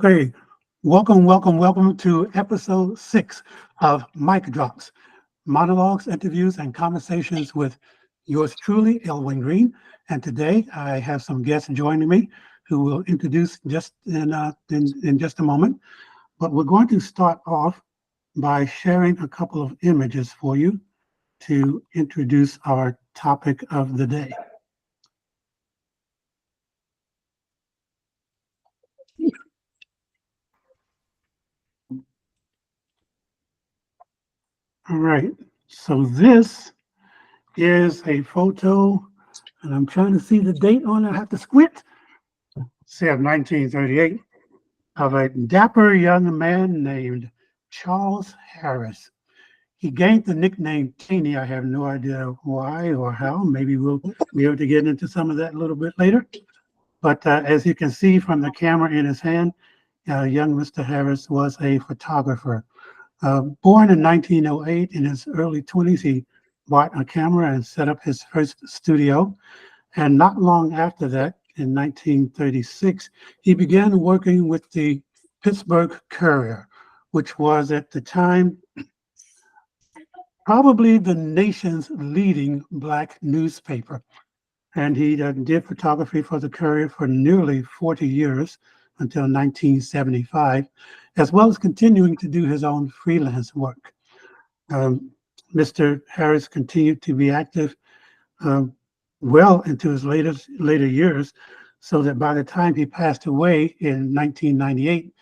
Okay, welcome to episode 6 of Mic Drops, monologues, interviews, and conversations with yours truly, Elwin Green. And today I have some guests joining me who will introduce just in just a moment. But we're going to start off by sharing a couple of images for you to introduce our topic of the day. All right, so this is a photo, and I'm trying to see the date on it. I have to squint. Said 1938, of a dapper young man named Charles Harris. He gained the nickname Teenie. I have no idea why or how. Maybe we'll be able to get into some of that a little bit later. But as you can see from the camera in his hand, young Mr. Harris was a photographer. Born in 1908, in his early 20s, he bought a camera and set up his first studio. And not long after that, in 1936, he began working with the Pittsburgh Courier, which was at the time probably the nation's leading Black newspaper. And he did photography for the Courier for nearly 40 years until 1975, as well as continuing to do his own freelance work. Mr. Harris continued to be active well into his later years, so that by the time he passed away in 1998,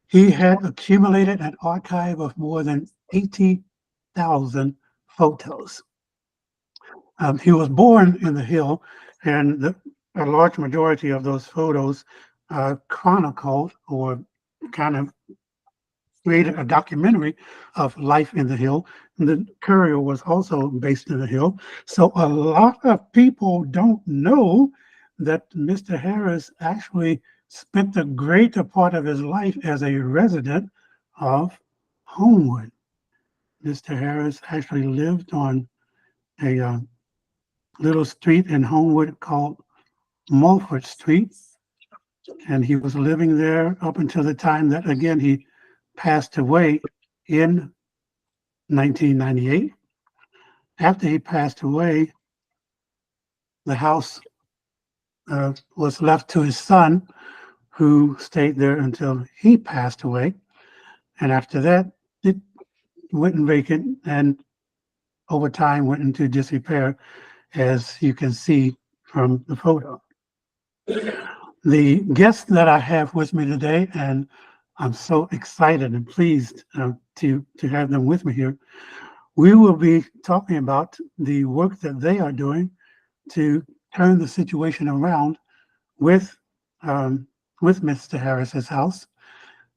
he had accumulated an archive of more than 80,000 photos. He was born in the Hill, and a large majority of those photos chronicled or kind of created a documentary of life in the Hill. And the Courier was also based in the Hill. So a lot of people don't know that Mr. Harris actually spent the greater part of his life as a resident of Homewood. Mr. Harris actually lived on a little street in Homewood called Mulford Street. And he was living there up until the time that, again, he passed away in 1998. After he passed away, the house was left to his son, who stayed there until he passed away. And after that, it went vacant and over time went into disrepair, as you can see from the photo. The guest that I have with me today, and I'm so excited and pleased to have them with me here. We will be talking about the work that they are doing to turn the situation around with Mr. Harris's house,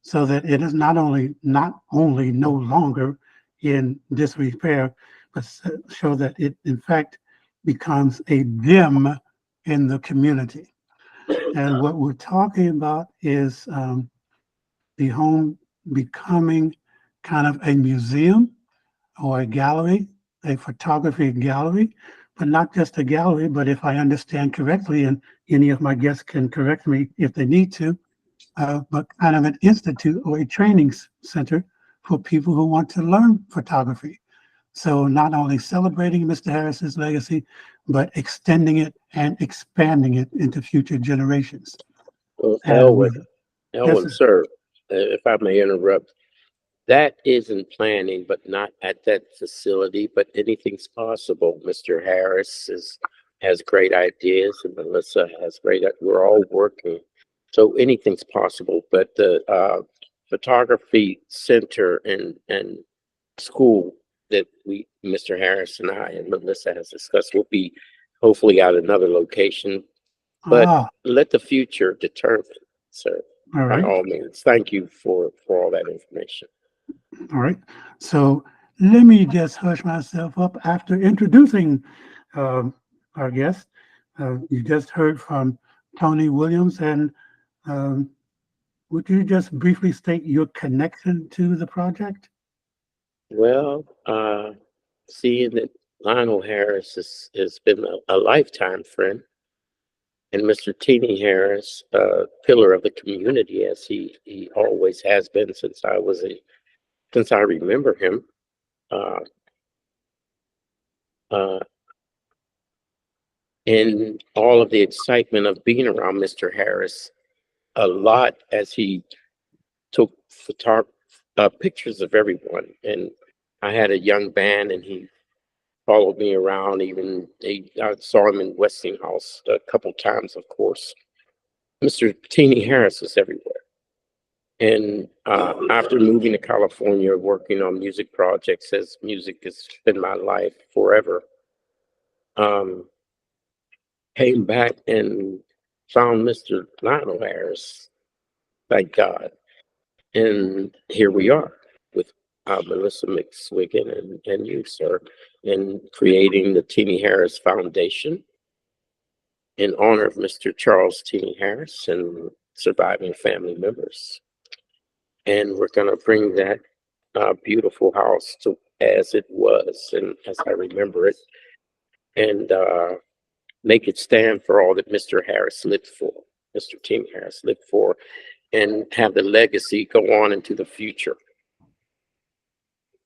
so that it is not only no longer in disrepair, but show that it in fact becomes a gem in the community. And what we're talking about is the home becoming kind of a museum or a gallery, a photography gallery, but not just a gallery, but if I understand correctly, and any of my guests can correct me if they need to, but kind of an institute or a training center for people who want to learn photography. So not only celebrating Mr. Harris's legacy, but extending it and expanding it into future generations. Elwin, Yes, sir, if I may interrupt, that isn't planning, but not at that facility, but anything's possible. Mr. Harris has great ideas, and Melissa has great, we're all working. So anything's possible, but the photography center and school that Mr. Harris and I and Melissa has discussed will be hopefully at another location, but let the future determine, sir. All By right. all means, thank you for all that information. All right. So let me just hush myself up after introducing our guest. You just heard from Tony Williams, and would you just briefly state your connection to the project? Well, seeing that Lionel Harris has been a lifetime friend, And Mr. Teenie Harris, pillar of the community, as he always has been since since I remember him. Uh, uh, in all of the excitement of being around Mr. Harris, a lot as he took pictures of everyone. And I had a young band, and he followed me around. I saw him in Westinghouse a couple times, of course. Mr. Teenie Harris was everywhere. And after moving to California, working on music projects, as music has been my life forever, um, came back and found Mr. Lionel Harris, thank God. And here we are with Melissa McSwigan and you, sir, in creating the Teenie Harris Foundation in honor of Mr. Charles Teenie Harris and surviving family members. And we're going to bring that beautiful house to as it was and as I remember it, and make it stand for all that Mr. Harris lived for, Mr. Teenie Harris lived for, and have the legacy go on into the future.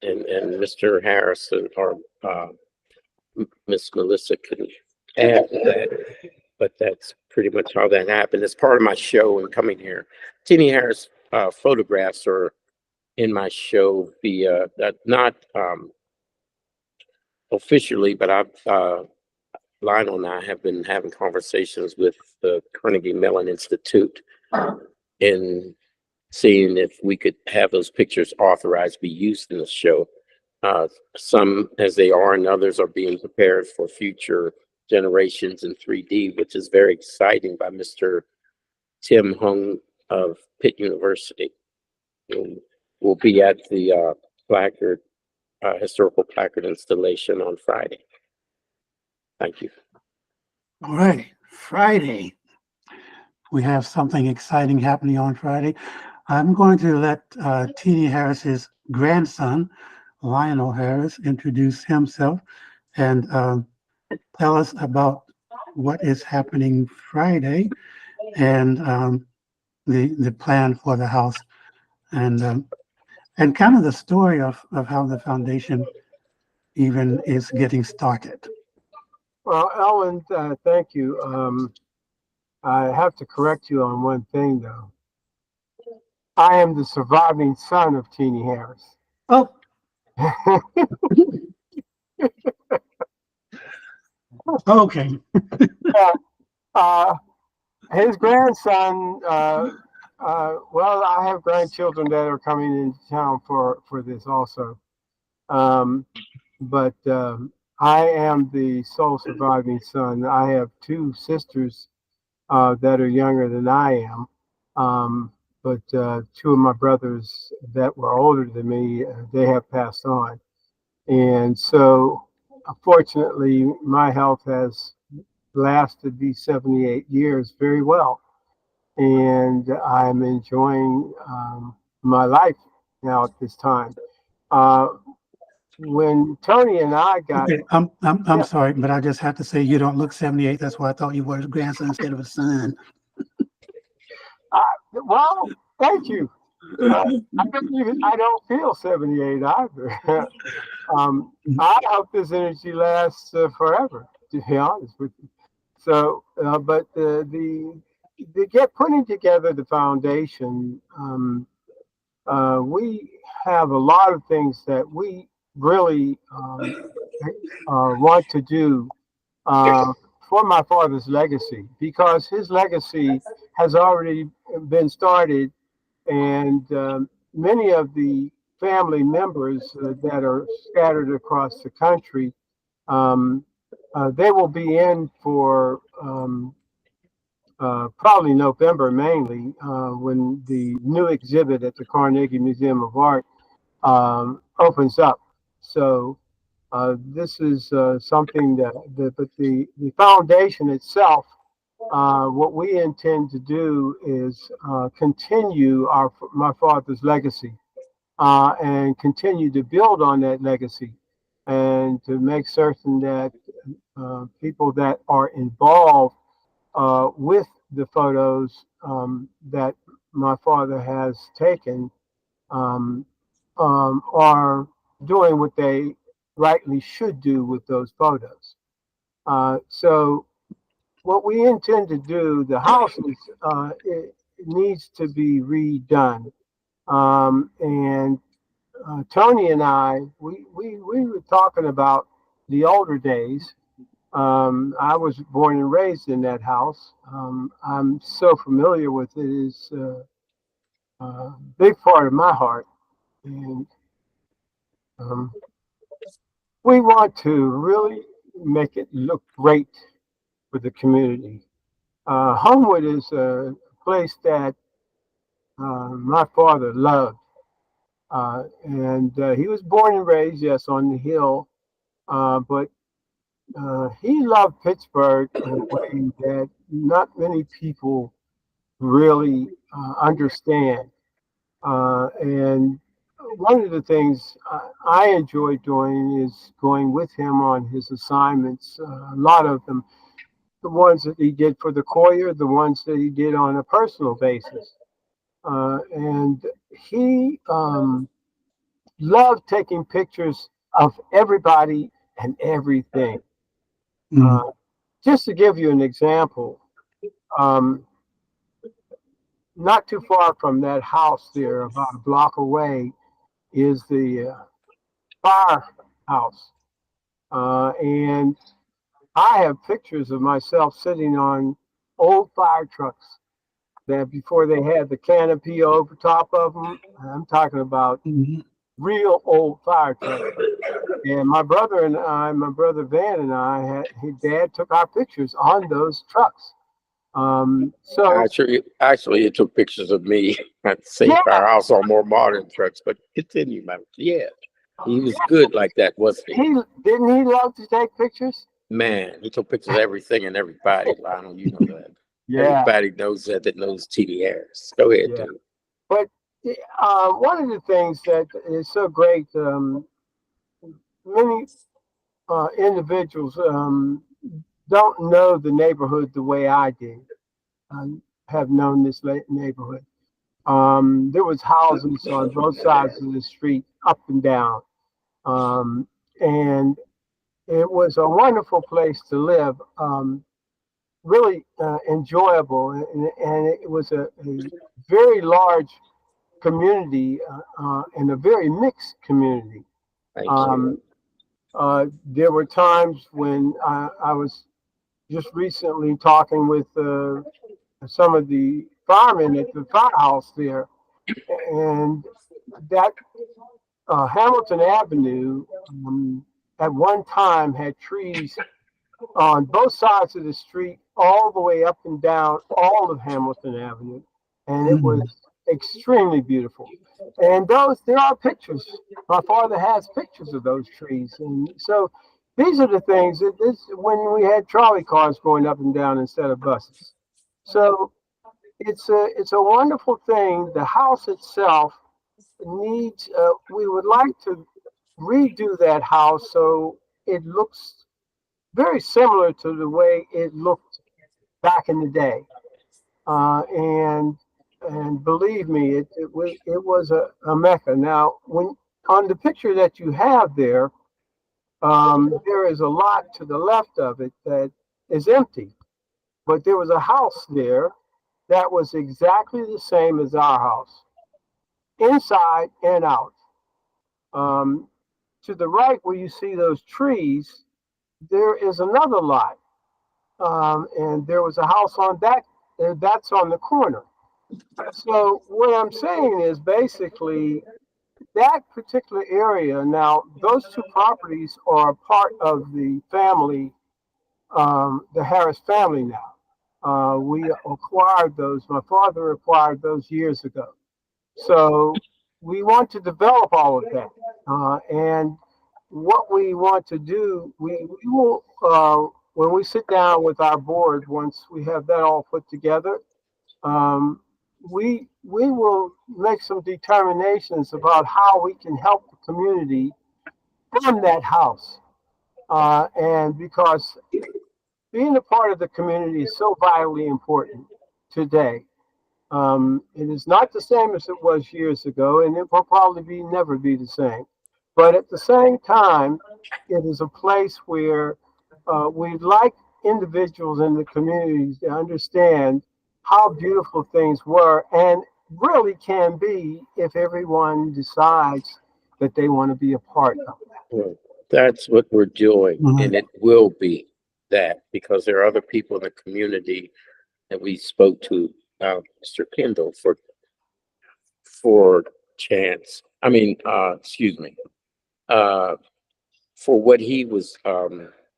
And Mr. Harris or Miss Melissa could add to that, but that's pretty much how that happened. It's part of my show and coming here. Teenie Harris photographs are in my show via not officially, but Lionel and I have been having conversations with the Carnegie Mellon Institute in seeing if we could have those pictures authorized be used in the show. Some as they are, and others are being prepared for future generations in 3D, which is very exciting, by Mr. Tim Hung of Pitt University. And we'll be at the placard, historical placard installation on Friday. Thank you. All right, Friday. We have something exciting happening on Friday. I'm going to let Teenie Harris's grandson, Lionel Harris, introduce himself and tell us about what is happening Friday and the plan for the house and kind of the story of how the foundation even is getting started. Well, Ellen, thank you. I have to correct you on one thing, though. I am the surviving son of Teenie Harris. Oh, okay. His grandson, well, I have grandchildren that are coming into town for this also. But I am the sole surviving son. I have two sisters that are younger than I am. But two of my brothers that were older than me, they have passed on. And so, unfortunately, my health has lasted these 78 years very well. And I'm enjoying my life now at this time. When Tony and I got, Okay, I'm sorry, but I just have to say you don't look 78. That's why I thought you were a grandson instead of a son. well, thank you. I don't feel 78 either. I hope this energy lasts forever, to be honest with you. So, but the putting together the foundation, we have a lot of things that we really want to do for my father's legacy, because his legacy has already been started, and many of the family members that are scattered across the country, they will be in for probably November mainly, when the new exhibit at the Carnegie Museum of Art opens up. So this is something but the foundation itself, what we intend to do is continue my father's legacy, and continue to build on that legacy, and to make certain that people that are involved with the photos that my father has taken um, are doing what they rightly should do with those photos. So what we intend to do, the house is, it needs to be redone. And Tony and I, we were talking about the older days. I was born and raised in that house. I'm so familiar with it. It's a big part of my heart. And um, we want to really make it look great for the community. Homewood is a place that my father loved. And he was born and raised, yes, on the hill, but he loved Pittsburgh in a way that not many people really understand. And one of the things I enjoy doing is going with him on his assignments. A lot of them, the ones that he did for the choir, the ones that he did on a personal basis. And he loved taking pictures of everybody and everything. Mm. Just to give you an example, um, not too far from that house there, about a block away, is the firehouse. And I have pictures of myself sitting on old fire trucks that before they had the canopy over top of them. I'm talking about Mhm. real old fire trucks. And my brother and I, my brother Van and I, his dad took our pictures on those trucks. So Actually, it took pictures of me at the same yeah, firehouse on more modern trucks, but continue, man. Yeah, he was good like that, wasn't he? he didn't he love to take pictures? Man, he took pictures of everything and everybody. Lionel, you know that. Yeah, Everybody knows that knows Teenie Harris. Go ahead, yeah. dude. But one of the things that is so great, many individuals don't know the neighborhood the way I did. I have known this neighborhood. There was houses on both sides of the street, up and down, and it was a wonderful place to live. Really enjoyable, and it was a very large community and a very mixed community. Thank you. Um, there were times when I was just recently talking with some of the firemen at the firehouse there, and that Hamilton Avenue at one time had trees on both sides of the street, all the way up and down all of Hamilton Avenue, and it was Mm. extremely beautiful. And there are pictures. My father has pictures of those trees, and so these are the things that this when we had trolley cars going up and down instead of buses. So it's a wonderful thing. The house itself needs. We would like to redo that house so it looks very similar to the way it looked back in the day. And believe me, it was a mecca. Now, when on the picture that you have there, there is a lot to the left of it that is empty, but there was a house there that was exactly the same as our house, inside and out. Um, to the right, where you see those trees, there is another lot, and there was a house on that. That's on the corner. So what I'm saying is basically that particular area. Now, those two properties are a part of the family, the Harris family now. We acquired those. My father acquired those years ago. So we want to develop all of that. And what we want to do, we will, when we sit down with our board, once we have that all put together, um, we will make some determinations about how we can help the community from that house. And because being a part of the community is so vitally important today. It is not the same as it was years ago, and it will probably never be the same. But at the same time, it is a place where we'd like individuals in the community to understand how beautiful things were and really can be if everyone decides that they want to be a part of that. Well, that's what we're doing, Mhm. and it will be that because there are other people in the community that we spoke to, Mr. Kendall, for chance. I mean, excuse me, for what he was.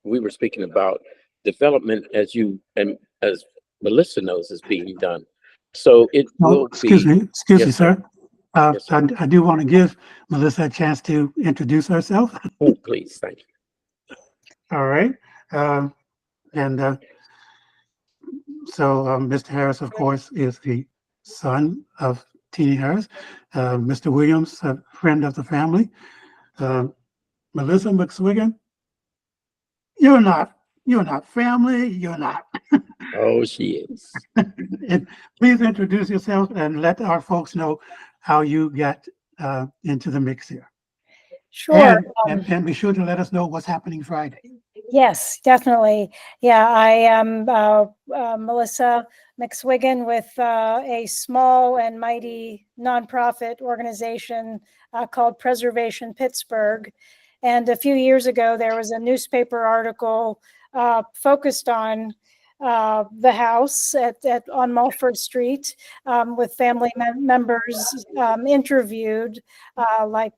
We were speaking about development, as you and as Melissa knows, is being done. So it Oh, will excuse be. me, excuse me, Yes, sir. sir. Yes, sir. I do want to give Melissa a chance to introduce herself. Oh, please, thank you. All right. Um, and so Mr. Harris, of course, is the son of Teenie Harris. Mr. Williams, a friend of the family. Uh, Melissa McSwigan, you're not family. You're not. Oh, she is. And please introduce yourself and let our folks know how you got into the mix here. Sure. And be sure to let us know what's happening Friday. Yes, definitely. Yeah, I am Melissa McSwigan with a small and mighty nonprofit organization called Preservation Pittsburgh. And a few years ago, there was a newspaper article focused on the house on Mulford Street with family members interviewed, like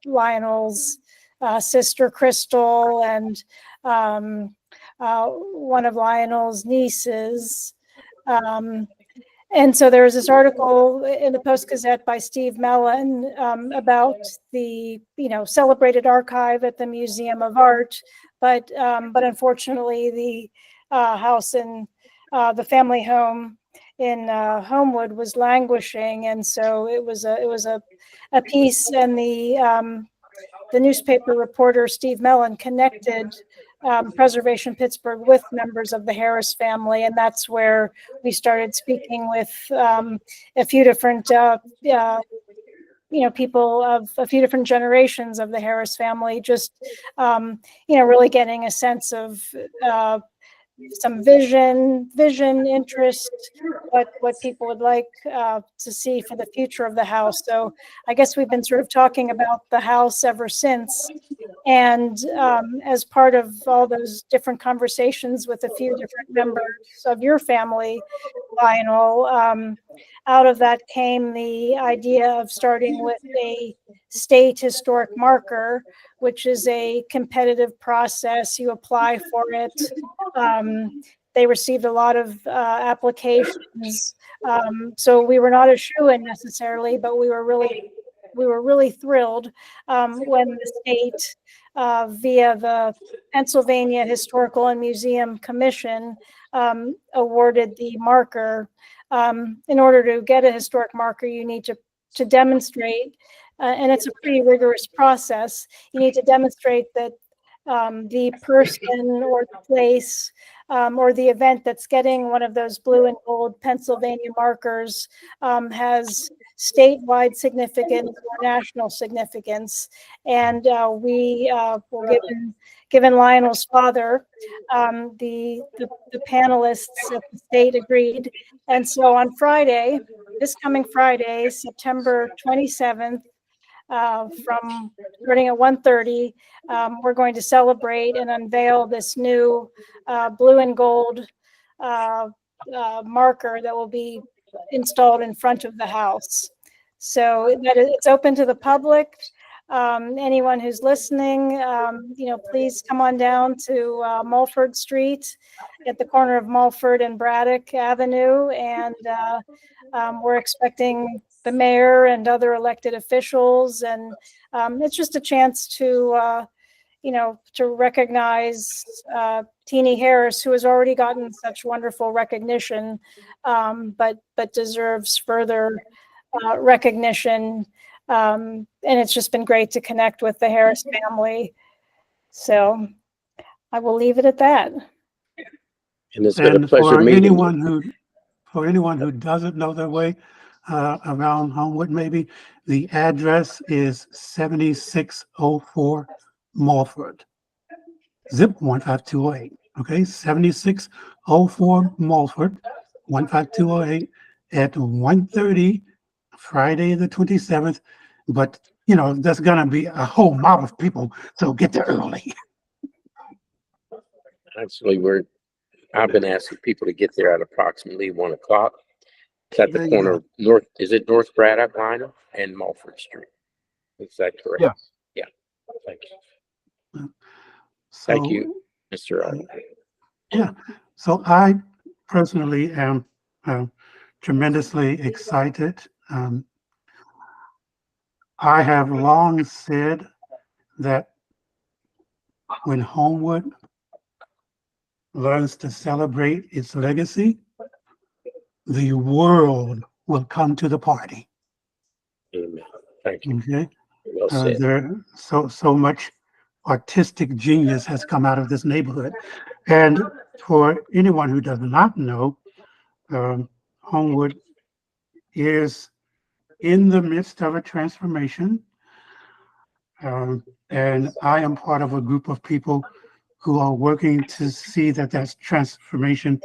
Lionel's sister Crystal and one of Lionel's nieces. And so there was this article in the Post-Gazette by Steve Mellon about the, celebrated archive at the Museum of Art, but unfortunately the house in the family home in Homewood was languishing, and so it was a piece, and the newspaper reporter Steve Mellon connected Preservation Pittsburgh with members of the Harris family, and that's where we started speaking with a few different people of a few different generations of the Harris family, just really getting a sense of some vision, interest, what people would like to see for the future of the house. So I guess we've been sort of talking about the house ever since. And as part of all those different conversations with a few different members of your family, Lionel, out of that came the idea of starting with a state historic marker, which is a competitive process. You apply for it. They received a lot of applications. So we were not a shoo-in necessarily, but we were really thrilled when the state, via the Pennsylvania Historical and Museum Commission, awarded the marker. In order to get a historic marker, you need to demonstrate, and it's a pretty rigorous process. You need to demonstrate that the person or the place or the event that's getting one of those blue and gold Pennsylvania markers has statewide significance or national significance. And we were given Lionel's father, the panelists at the state agreed. And so on Friday, this coming Friday, September 27th, from starting at 1:30, we're going to celebrate and unveil this new blue and gold marker that will be installed in front of the house. So it's open to the public. Anyone who's listening, please come on down to Mulford Street at the corner of Mulford and Braddock Avenue. And we're expecting the mayor and other elected officials. And it's just a chance to recognize Teenie Harris, who has already gotten such wonderful recognition, but deserves further recognition. And it's just been great to connect with the Harris family. So I will leave it at that. And it's been a And pleasure meeting you. for anyone who doesn't know their way around Homewood, maybe the address is 7604 Mulford, zip 15208. Okay, 7604 Mulford, 15208 at 1:30, Friday the 27th. But you know, there's gonna be a whole mob of people, so get there early. Actually, I've been asking people to get there at approximately 1 o'clock. It's at There the you corner of North Braddock Liner and Mulford Street. Is that correct? Yes. Yeah. Thank you. So, Thank you, Mr. yeah. So I personally am tremendously excited. I have long said that when Homewood learns to celebrate its legacy, the world will come to the party. Amen. Thank you. Okay, Well said. there so much artistic genius has come out of this neighborhood, and for anyone who does not know, Homewood is in the midst of a transformation, and I am part of a group of people who are working to see that that transformation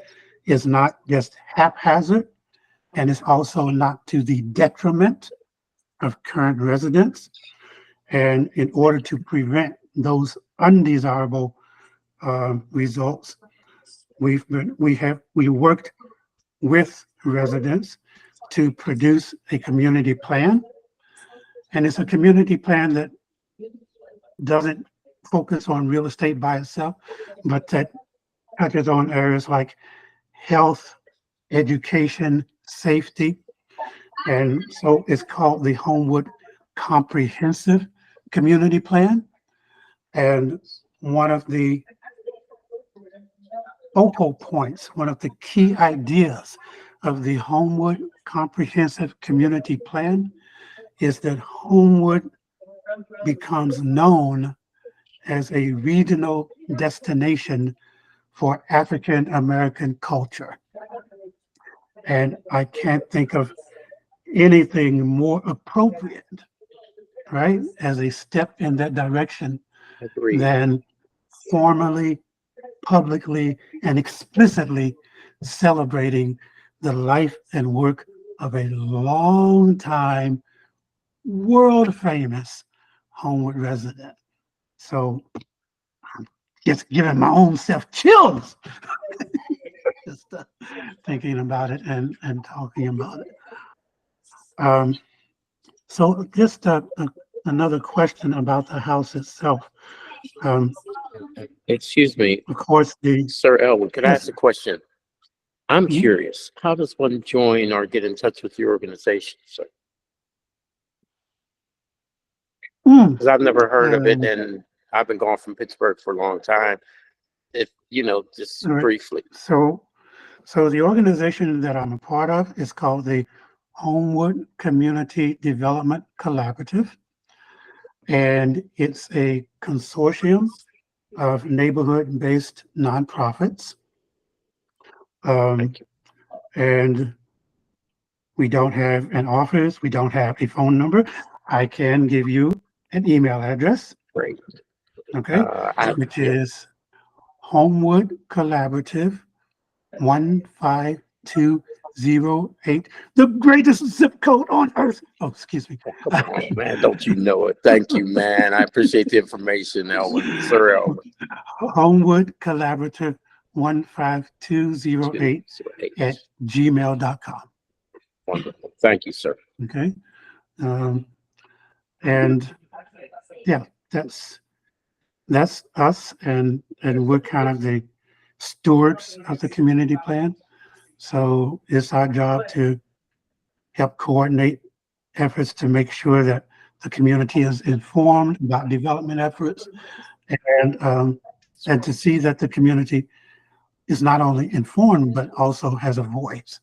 is not just haphazard, and it's also not to the detriment of current residents. And in order to prevent those undesirable results, we worked with residents to produce a community plan. And it's a community plan that doesn't focus on real estate by itself, but that touches on areas like health, education, safety. And so it's called the Homewood Comprehensive Community Plan. And one of the focal points, one of the key ideas of the Homewood Comprehensive Community Plan is that Homewood becomes known as a regional destination for African American culture. And I can't think of anything more appropriate, right, as a step in that direction Agreed. than formally, publicly, and explicitly celebrating the life and work of a long-time, world-famous Homewood resident. So I'm just giving my own self chills just thinking about it and talking about it. So just another question about the house itself. Excuse me, Of course, Sir Elwood, could I Yes. ask a question? I'm Mhm. curious, how does one join or get in touch with your organization, sir? Because I've never heard of it, and I've been gone from Pittsburgh for a long time. If, just All right. briefly. So the organization that I'm a part of is called the Homewood Community Development Collaborative, and it's a consortium of neighborhood-based nonprofits. Thank you. And we don't have an office, we don't have a phone number. I can give you an email address, Great. okay, which Yeah. is Homewood Collaborative 15208, the greatest zip code on earth. Oh, excuse me. Come on, man. Don't you know it? Thank you, man. I appreciate the information, Elwood. Sir Elwood. Homewood Collaborative 15208 at gmail.com. Wonderful. Thank you, sir. Okay. And yeah, that's us, and we're kind of the stewards of the community plan. So it's our job to help coordinate efforts to make sure that the community is informed about development efforts, and to see that the community is not only informed but also has a voice,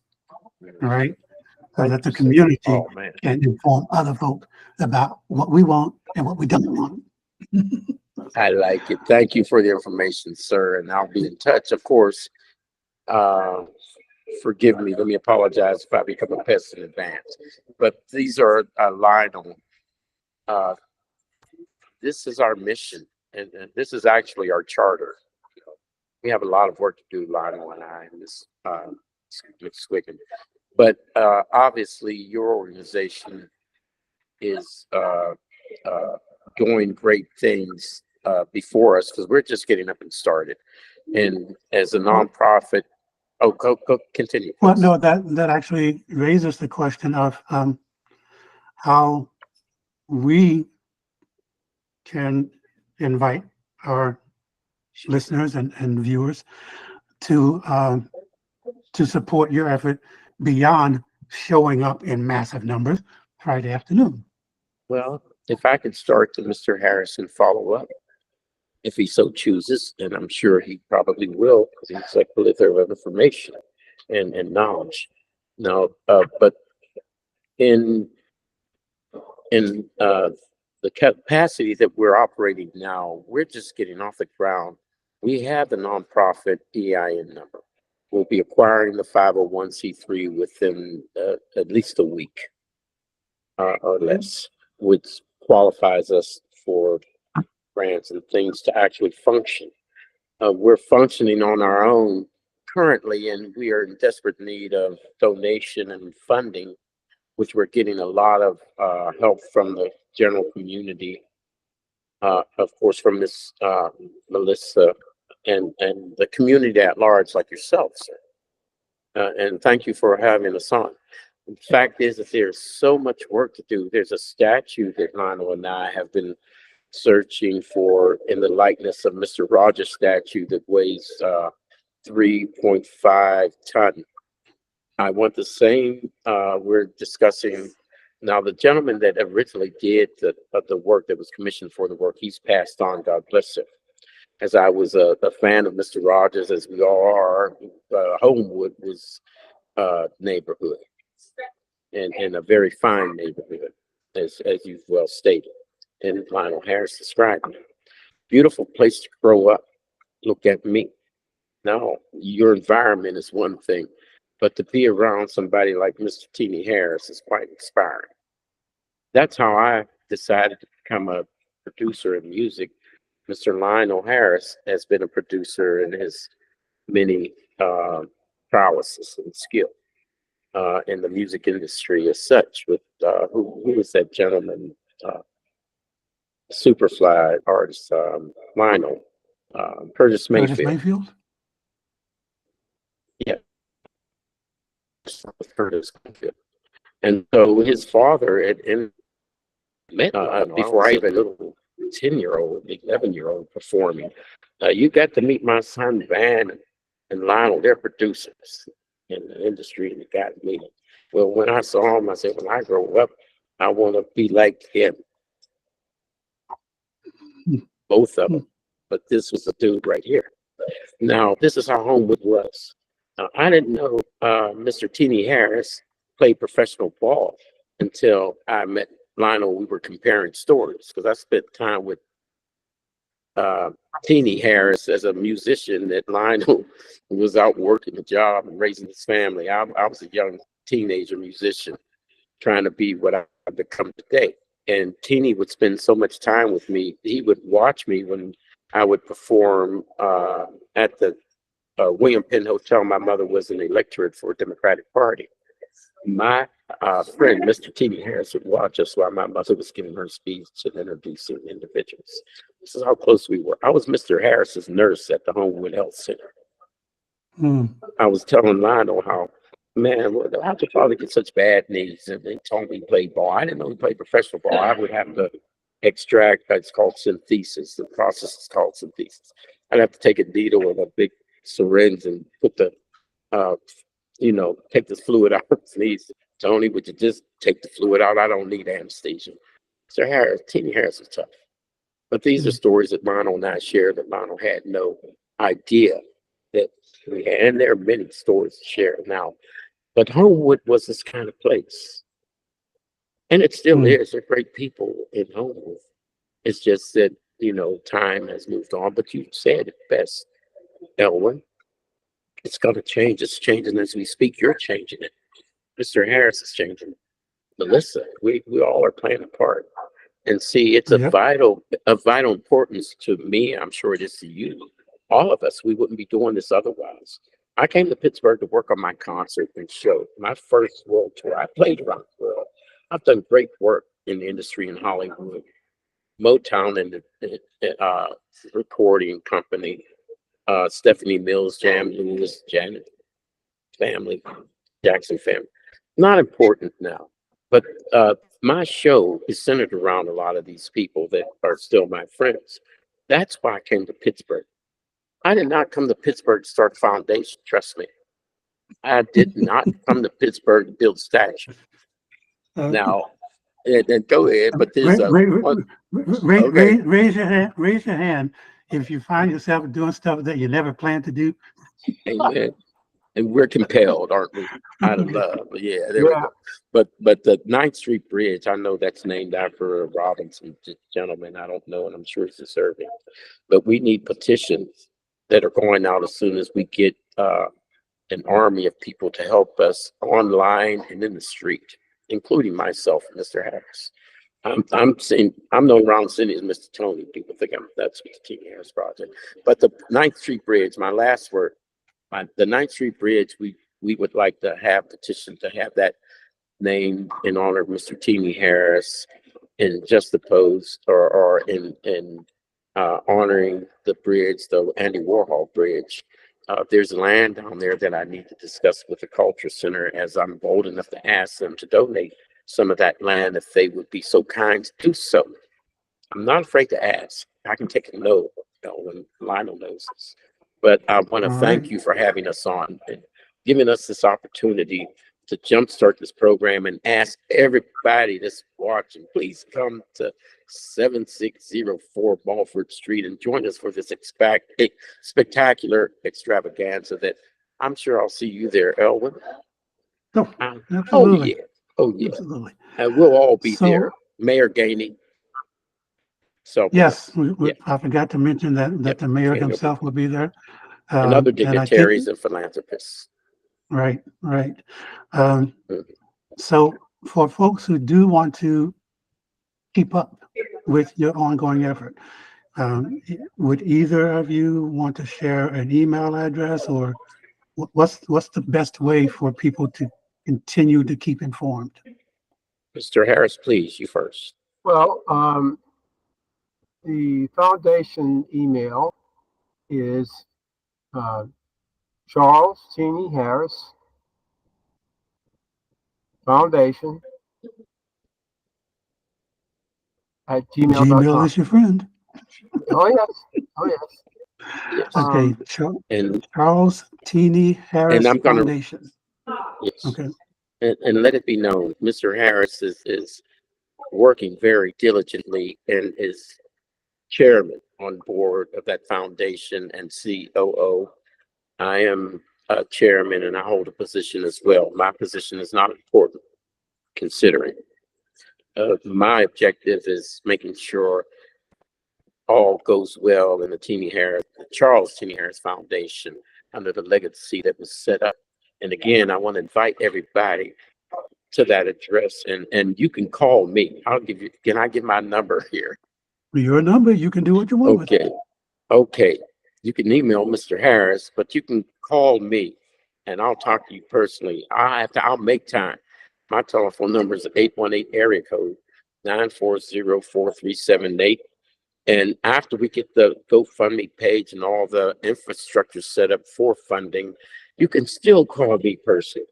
right? So that the community can inform other folks about what we want and what we don't want. I like it. Thank you for the information, sir. And I'll be in touch, of course, Forgive me. Let me apologize if I become a pest in advance. But these are Lionel. Uh, this is our mission, and this is actually our charter. We have a lot of work to do, Lionel and I, in this McSwigan. But obviously, your organization is doing great things before us because we're just getting up and started. And as a nonprofit, go continue. Well, Please. no, that actually raises the question of how we can invite our listeners and viewers to support your effort beyond showing up in massive numbers Friday afternoon. Well, if I could start to Mr. Harrison follow up, if he so chooses, and I'm sure he probably will, because he's like a plethora of information and knowledge. Now, but in the capacity that we're operating now, we're just getting off the ground. We have the nonprofit EIN number. We'll be acquiring the 501c3 within at least a week or less, which qualifies us for grants and things to actually function. We're functioning on our own currently, and we are in desperate need of donation and funding, which we're getting a lot of help from the general community, of course, from Miss Melissa and the community at large, like yourself, sir. And thank you for having us on. The fact is that there's so much work to do. There's a statue that Lionel and I have been searching for in the likeness of Mr. Rogers' statue that weighs 3.5 ton. I want the same. We're discussing now. The gentleman that originally did the work that was commissioned for the work, he's passed on. God bless him. As I was a fan of Mr. Rogers, as we all are, Homewood was neighborhood, and a very fine neighborhood, as you've well stated, and Lionel Harris described it. Beautiful place to grow up. Look at me. Now, your environment is one thing, but to be around somebody like Mr. Teenie Harris is quite inspiring. That's how I decided to become a producer of music. Mr. Lionel Harris has been a producer in his many prowesses and skill in the music industry as such. With who was that gentleman? Superfly artist Lionel Curtis Mayfield. Curtis Mayfield? Yeah, Curtis Mayfield. And so his father had met before I even little 10-year-old, 11-year-old performing. You got to meet my son Van and Lionel. They're producers in the industry, and it got me. Well, when I saw him, I said, when I grow up, I want to be like him. Both of them. But this was the dude right here. Now, this is how Homewood was. I didn't know Mr. Teenie Harris played professional ball until I met Lionel. We were comparing stories because I spent time with Teenie Harris as a musician that Lionel was out working a job and raising his family. I was a young teenager musician trying to be what I've become today. And Teenie would spend so much time with me. He would watch me when I would perform at the William Penn Hotel. My mother was an electorate for a Democratic Party. My friend, Mr. Teenie Harris, would watch us while my mother was giving her speech and introducing individuals. This is how close we were. I was Mr. Harris's nurse at the Homewood Health Center. I was telling Lionel how, man, how'd your father get such bad knees? And they told me he played ball. I didn't know he played professional ball. I would have to extract, it's called synthesis. The process is called synthesis. I'd have to take a needle with a big syringe and put the, take the fluid out of his knees. Tony, would you just take the fluid out? I don't need anesthesia. Sir Harris, Teenie Harris was tough. But these are stories that Lionel and I share that Lionel had no idea that we had. And there are many stories to share now. But Homewood was this kind of place. And it still is. They're great people in Homewood. It's just that, time has moved on. But you said it best, Elwin. It's going to change. It's changing as we speak. You're changing it. Mr. Harris is changing it. Melissa, we all are playing a part. And see, it's Yep. of vital importance to me. I'm sure it is to you. All of us, we wouldn't be doing this otherwise. I came to Pittsburgh to work on my concert and show. My first world tour. I played around the world. I've done great work in the industry in Hollywood, Motown, and the recording company, Stephanie Mills, Jam Lewis, Janet family, Jackson family. Not important now, but my show is centered around a lot of these people that are still my friends. That's why I came to Pittsburgh. I did not come to Pittsburgh to start a foundation, trust me. I did not come to Pittsburgh to build statues. Now, and go ahead, but there's raise your hand. Raise your hand if you find yourself doing stuff that you never planned to do. amen. And we're compelled, aren't we? Out of love. But yeah, there we go. But the 9th Street Bridge, I know that's named after a Robinson gentleman. I don't know, and I'm sure he's deserving. But we need petitions that are going out as soon as we get an army of people to help us online and in the street, including myself and Mr. Harris. I'm known around the city as Mr. Tony. People think that's the Teenie Harris project. But the 9th Street Bridge, my last word. The 9th Street Bridge, we would like to have petition to have that named in honor of Mr. Teenie Harris, and just opposed or in honoring the bridge, the Andy Warhol Bridge. There's land down there that I need to discuss with the Culture Center, as I'm bold enough to ask them to donate some of that land if they would be so kind to do so. I'm not afraid to ask. I can take a no, when Lionel knows this. But I want to thank you for having us on and giving us this opportunity to jumpstart this program, and ask everybody that's watching, please come to 7604 Balford Street and join us for this spectacular extravaganza that I'm sure I'll see you there, Elwin. Oh, absolutely. Oh yeah. Absolutely. And we'll all be there. Mayor Gainey. So yes, I forgot to mention that the mayor himself will be there. And other dignitaries and philanthropists. Right. So for folks who do want to keep up with your ongoing effort, would either of you want to share an email address, or what's the best way for people to continue to keep informed? Mr. Harris, please, you first. Well, the foundation email is Charles Teenie Harris Foundation at gmail.com. Gmail is your friend. Oh yes. Okay, Charles Teenie Harris Foundation. Yes. Okay. And let it be known, Mr. Harris is working very diligently and is chairman on board of that foundation and COO. I am a chairman and I hold a position as well. My position is not important, considering. My objective is making sure all goes well in the Charles Teenie Harris Foundation under the legacy that was set up. And again, I want to invite everybody to that address, and you can call me. Can I give my number here? Your number, you can do what you want with it. Okay. You can email Mr. Harris, but you can call me and I'll talk to you personally. I'll make time. My telephone number is 818 area code 940-4378. And after we get the GoFundMe page and all the infrastructure set up for funding, you can still call me personally.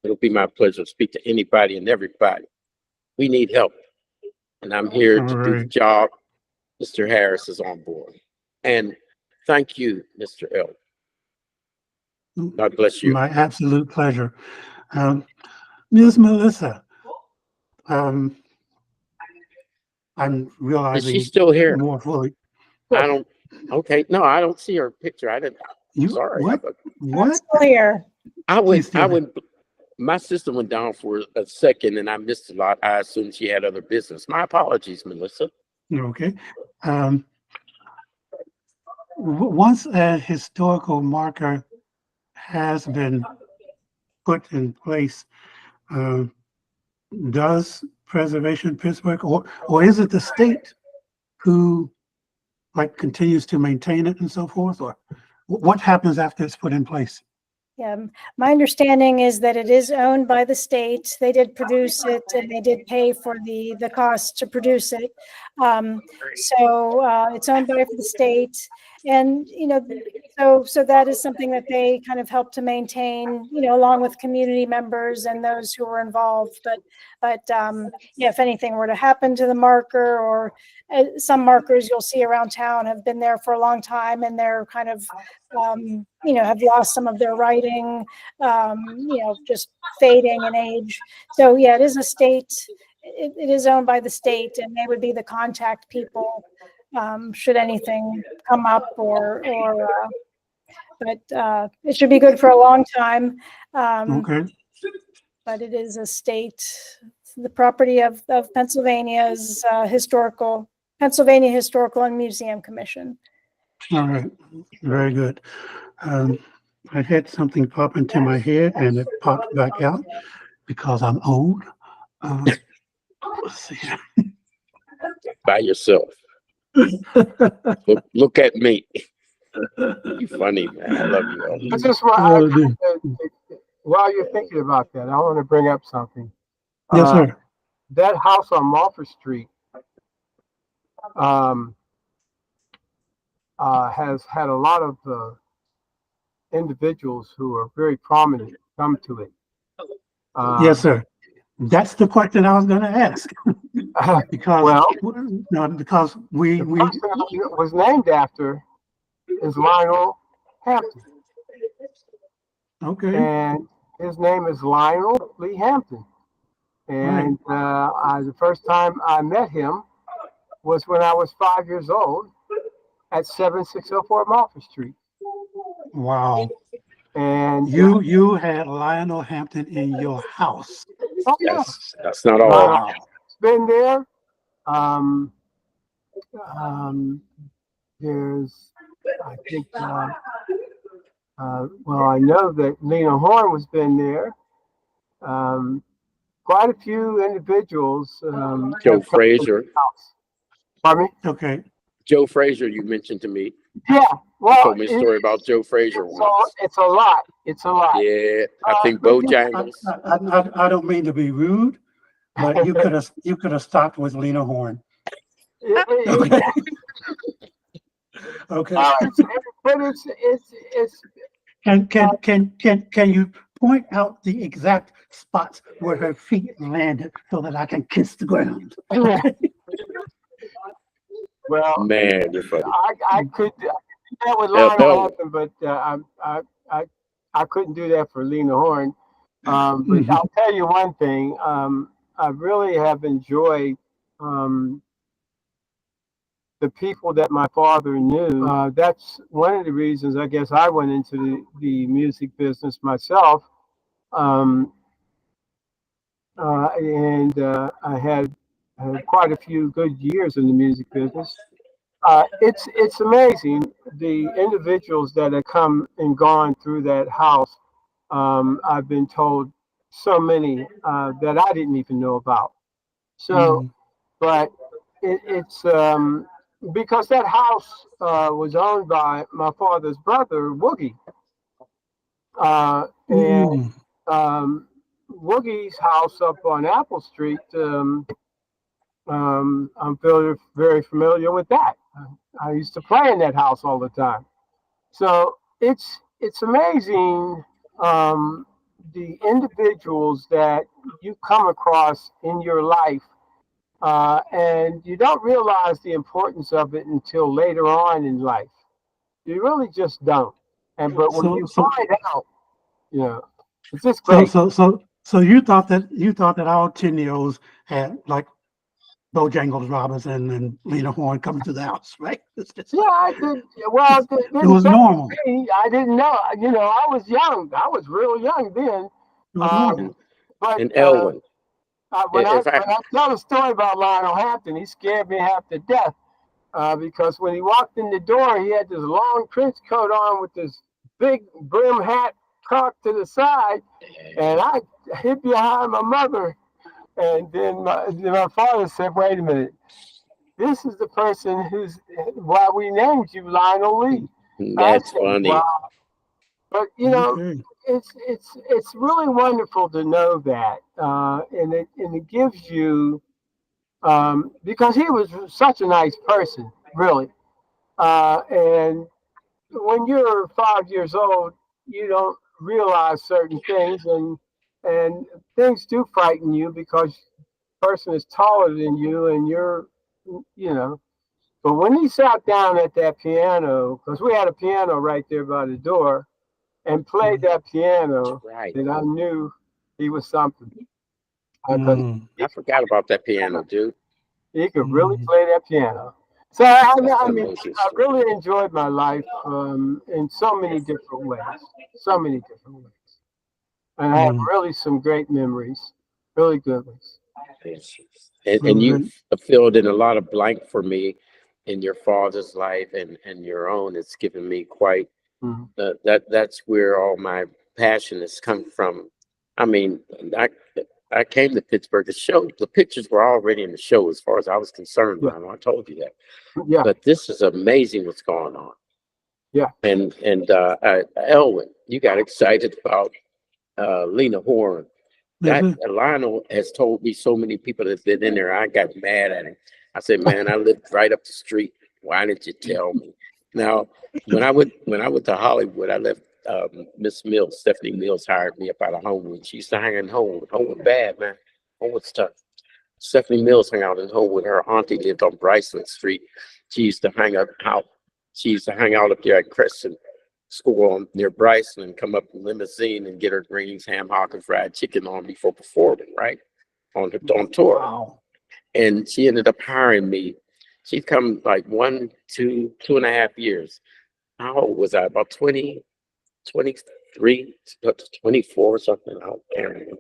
It'll be my pleasure to speak to anybody and everybody. We need help. And I'm here to do the job. Mr. Harris is on board. And thank you, Mr. L. God bless you. My absolute pleasure. Ms. Melissa, I'm realizing. Is she still here? More fully. Okay. No, I don't see her picture. Sorry. What? I'm still here. My system went down for a second and I missed a lot. I assumed she had other business. My apologies, Melissa. Okay. Once a historical marker has been put in place, uh, does Preservation Pittsburgh, or is it the state who like continues to maintain it and so forth, or what happens after it's put in place? Yeah, my understanding is that it is owned by the state. They did produce it and they did pay for the cost to produce it. So it's owned by the state. And, so that is something that they kind of help to maintain, along with community members and those who were involved. But yeah, if anything were to happen to the marker, or some markers you'll see around town have been there for a long time and they're kind of, have lost some of their writing, just fading in age. So yeah, it is a state, it is owned by the state, and they would be the contact people should anything come up but it should be good for a long time. Okay. But it is a state, the property of Pennsylvania's Pennsylvania Historical and Museum Commission. All right. Very good. I had something pop into my head and it popped back out because I'm old. Let's see. By yourself. Look at me. You funny, man. I love you. I just while you're thinking about that, I want to bring up something. Yes, sir. That house on Mulford Street has had a lot of individuals who are very prominent come to it. Yes, sir. That's the question I was going to ask. Because because we the person it was named after is Lionel Hampton. Okay. And his name is Lionel Lee Hampton. And the first time I met him was when I was 5 years old at 7604 Mulford Street. Wow. And you had Lionel Hampton in your house. Oh, yes. That's not all. Wow. It's been there. There's, I think, well, I know that Lena Horne has been there. Quite a few individuals. Joe Frazier. Pardon me? Okay. Joe Frazier, you mentioned to me. Yeah. Well, You told me a story about Joe Frazier once. It's a lot. It's a lot. Yeah, I think Bojangles. I don't mean to be rude, but you could have stopped with Lena Horne. Okay. Okay. But it's Can you point out the exact spots where her feet landed so that I can kiss the ground? well, Man, you're funny. I could do that with Lionel Hampton, but I couldn't do that for Lena Horne. But I'll tell you one thing. I really have enjoyed the people that my father knew. That's one of the reasons I guess I went into the music business myself. And I had quite a few good years in the music business. It's amazing the individuals that have come and gone through that house. I've been told so many that I didn't even know about. So, but it's because that house was owned by my father's brother, Woogie. And Woogie's house up on Apple Street, I'm very familiar with that. I used to play in that house all the time. So it's amazing the individuals that you come across in your life, and you don't realize the importance of it until later on in life. You really just don't. But when you find out, it's just great. So you thought that our 10-year-olds had like Bojangles Robinson and Lena Horne coming to the house, right? Yeah, I did. Well, it was normal. I didn't know. I was young. I was real young then. But And Elwin. When I tell a story about Lionel Hampton, he scared me half to death because when he walked in the door, he had this long trench coat on with this big brim hat car to the side, and I hid behind my mother. And then my father said, "Wait a minute, this is the person who's why we named you Lionel Lee." I That's said, funny. "Wow." But Okay. it's really wonderful to know that, and it gives you because he was such a nice person, really. And when you're 5 years old, you don't realize certain things, and things do frighten you because the person is taller than you, and you know. But when he sat down at that piano, because we had a piano right there by the door, and played that piano, Right. then I knew he was something. Because Mm, I forgot about that piano, dude. he could really play that piano. So That's I an mean, amazing I story. really enjoyed my life in so many different ways, so many different ways, and I have mm, really some great memories, really good ones. Yes. well, And you then, filled in a lot of blank for me in your father's life and your own. It's given me quite Mhm. that's where all my passion has come from. I mean, I I came to Pittsburgh. The pictures were already in the show as far as I was concerned, Yeah, Lionel. I told you that. yeah, But this is amazing what's going on. yeah. And Elwin, you got excited about Lena Horne. yes, That sir. Lionel has told me so many people that's been in there. I got mad at him. I said, "Man, I lived right up the street. Why didn't you tell me?" Now, when I went to Hollywood, I left Miss Mills. Stephanie Mills hired me up out of Homewood. She used to hang in Homewood. Homewood bad, man. Homewood's tough. Stephanie Mills hung out in Homewood. Her auntie lived on Bryceland Street. She used to hang out. She used to hang out up there at Crescent School on near Bryceland and come up in limousine and get her greens, ham hock, and fried chicken on before performing, right? On tour. Wow. And she ended up hiring me. She'd come like 2.5 years. How old was I? About 20, 23, 24 or something. I can't remember.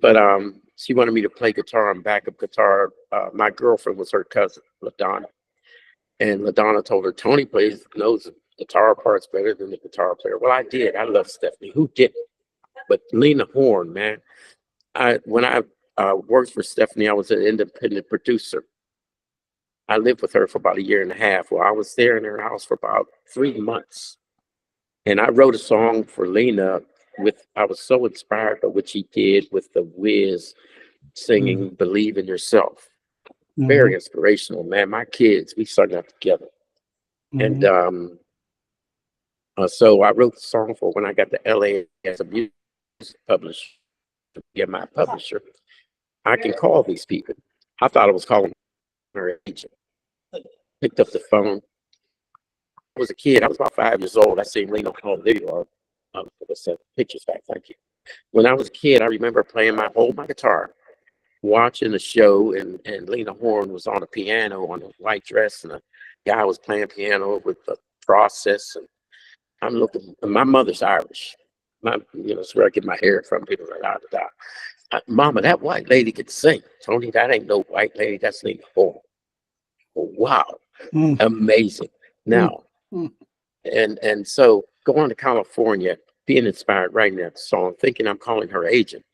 But she wanted me to play guitar and backup guitar. My girlfriend was her cousin, LaDonna. And LaDonna told her, Tony knows the guitar parts better than the guitar player. Well, I did. I love Stephanie. Who didn't? But Lena Horne, man. When I worked for Stephanie, I was an independent producer. I lived with her for about a year and a half. Well, I was there in her house for about 3 months. And I wrote a song for Lena I was so inspired by what she did with the Wiz Mm, singing Believe in Yourself. Very mhm, inspirational, man. My kids, we started out together. And mhm, so I wrote the song for when I got to LA as a music publisher, yeah, my publisher. I can call these people. I thought I was calling her agent. Picked up the phone. I was a kid. I was about 5 years old. I seen Lena on video. What's that? Pictures back. Thank you. When I was a kid, I remember playing my guitar, watching the show, and Lena Horne was on a piano on a white dress, and a guy was playing piano with the process. And I'm looking. My mother's Irish. That's where I get my hair from. People are like, da, da, da. Mama, that white lady could sing. Tony, that ain't no white lady. That's Lena Horne. Wow, mm, amazing. mm, Now, mm, and so going to California, being inspired, writing that song, thinking I'm calling her agent.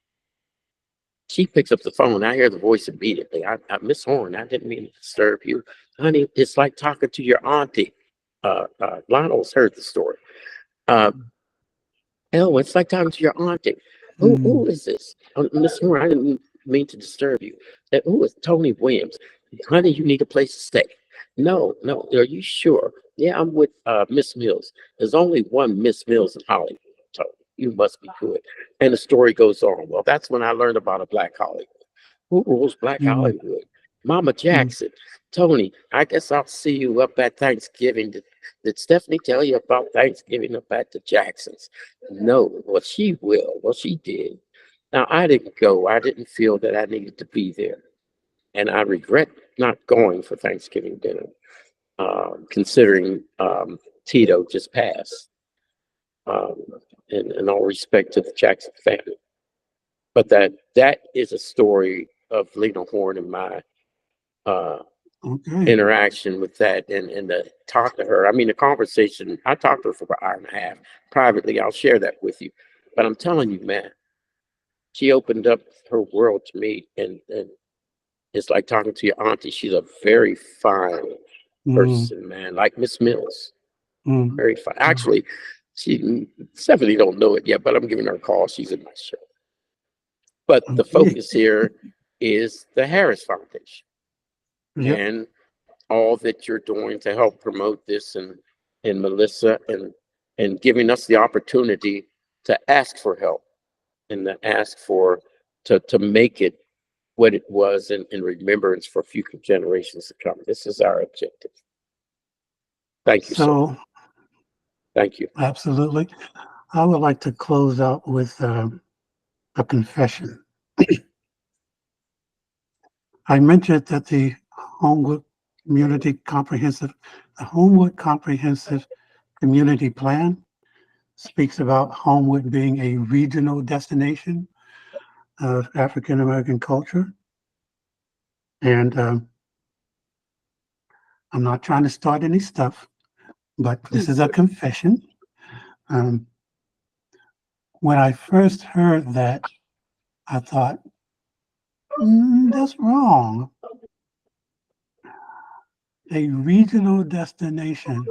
She picks up the phone. I hear the voice immediately. I Miss Horne, I didn't mean to disturb you, honey. It's like talking to your auntie. Lionel's heard the story. Uh, Oh, it's like talking to your auntie. Who mm, is this? Miss Horne, I didn't mean to disturb you. Who is Tony Williams? Honey, you need a place to stay. No, no. Are you sure? Yeah, I'm with Miss Mills. There's only one Miss Mills in Hollywood. Tony, you must be good. And the story goes on. Well, that's when I learned about a Black Hollywood. Who rules Black mm, Hollywood? Mama mm. Jackson. Tony, I guess I'll see you up at Thanksgiving. Did Stephanie tell you about Thanksgiving up at the Jacksons? No. Well, she will. Well, she did. Now, I didn't go. I didn't feel that I needed to be there. And I regret not going for Thanksgiving dinner, considering Tito just passed, um, in all respect to the Jackson family. But that is a story of Lena Horne and my uh, Okay. interaction with that and to talk to her. I mean, the conversation, I talked to her for about an hour and a half privately. I'll share that with you. But I'm telling you, man, she opened up her world to me. And it's like talking to your auntie. She's a very fine Mm, person, man, like Miss Mills. mm, Very fine. Actually, Stephanie don't know it yet, but I'm giving her a call. She's in my show. But the okay. focus here is the Harris Foundation Yep. and all that you're doing to help promote this, and Melissa, and giving us the opportunity to ask for help and to ask for to make it what it was in remembrance for future generations to come. This is our objective. Thank you, sir. So, Thank you. absolutely. I would like to close out with a confession. I mentioned that the Homewood Comprehensive Community Plan speaks about Homewood being a regional destination of African American culture. And I'm not trying to start any stuff, but this is a confession. Um, when I first heard that, I thought, that's wrong. A regional destination.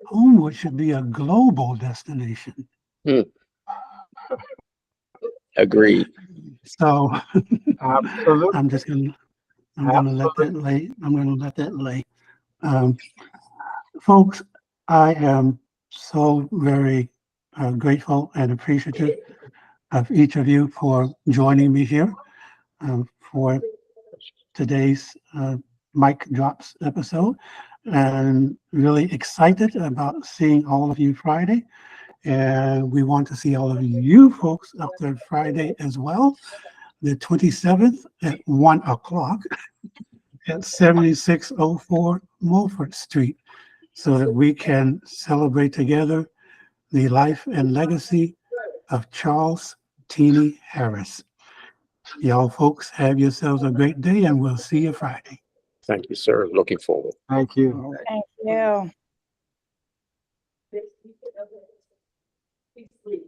Homewood should be a global destination. Agreed. So Absolutely. I'm just gonna let that lay. I'm gonna let that lay. Folks, I am so very grateful and appreciative of each of you for joining me here for today's Mic Drops episode, and really excited about seeing all of you Friday. And we want to see all of you folks up there Friday as well, the 27th at 1 o'clock at 7604 Mulford Street, so that we can celebrate together the life and legacy of Charles Teenie Harris. Y'all folks have yourselves a great day, and we'll see you Friday. Thank you, sir. Looking forward. Thank you. Thank you. Please.